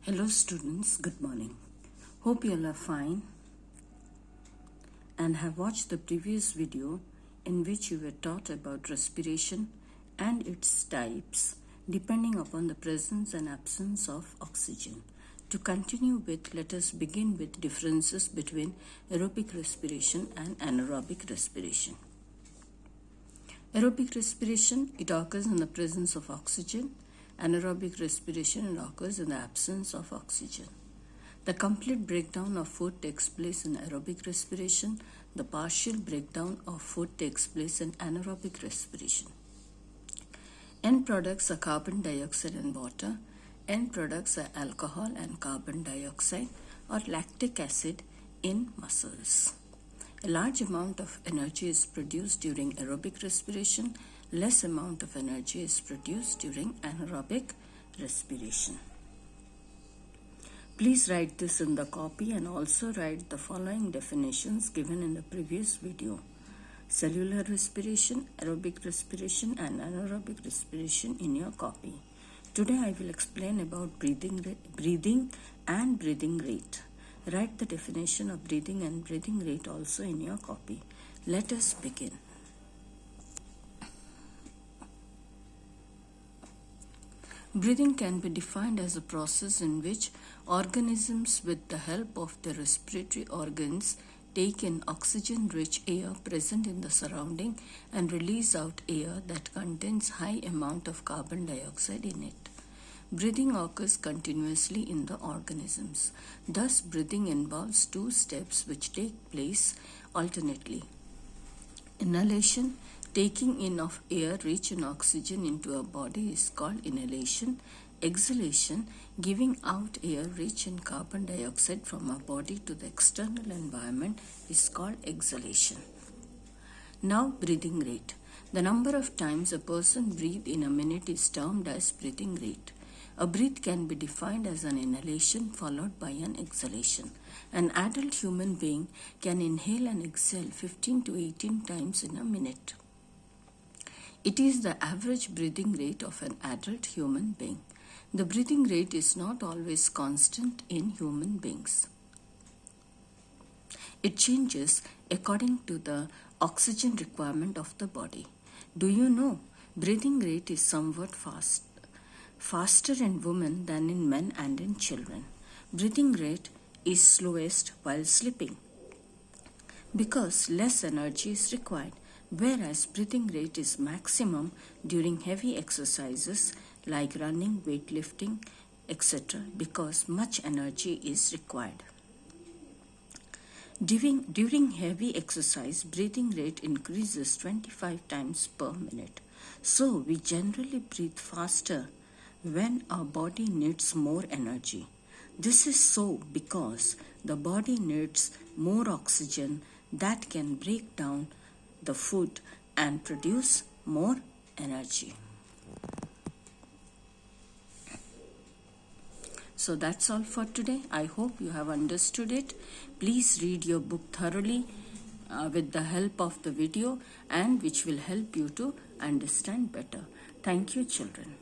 Hello students, good morning. Hope you all are fine and have watched the previous video in which you were taught about respiration and its types depending upon the presence and absence of oxygen. To continue with, let us begin with differences between aerobic respiration and anaerobic respiration. Aerobic respiration, it occurs in the presence of oxygen. Anaerobic respiration, it occurs in the absence of oxygen. The complete breakdown of food takes place in aerobic respiration. The partial breakdown of food takes place in anaerobic respiration. End products are carbon dioxide and water. End products are alcohol and carbon dioxide or lactic acid in muscles. A large amount of energy is produced during aerobic respiration. Less amount of energy is produced during anaerobic respiration. Please write this in the copy and also write the following definitions given in the previous video. Cellular respiration, aerobic respiration and anaerobic respiration in your copy. Today I will explain about breathing and breathing rate. Write the definition of breathing and breathing rate also in your copy. Let us begin. Breathing can be defined as a process in which organisms with the help of their respiratory organs take in oxygen-rich air present in the surrounding and release out air that contains high amount of carbon dioxide in it. Breathing occurs continuously in the organisms. Thus, breathing involves two steps which take place alternately. Inhalation, taking in of air rich in oxygen into a body, is called inhalation. Exhalation, giving out air rich in carbon dioxide from a body to the external environment, is called exhalation. Now, breathing rate. The number of times a person breathes in a minute is termed as breathing rate. A breath can be defined as an inhalation followed by an exhalation. An adult human being can inhale and exhale 15 to 18 times in a minute. It is the average breathing rate of an adult human being. The breathing rate is not always constant in human beings. It changes according to the oxygen requirement of the body. Do you know breathing rate is somewhat faster in women than in men and in children. Breathing rate is slowest while sleeping because less energy is required, whereas breathing rate is maximum during heavy exercises like running, weightlifting, etc. because much energy is required. During heavy exercise, breathing rate increases 25 times per minute. So we generally breathe faster when our body needs more energy. This is so because the body needs more oxygen that can break down the food and produce more energy. So that's all for today. I hope you have understood it. Please read your book thoroughly with the help of the video and which will help you to understand better. Thank you, children.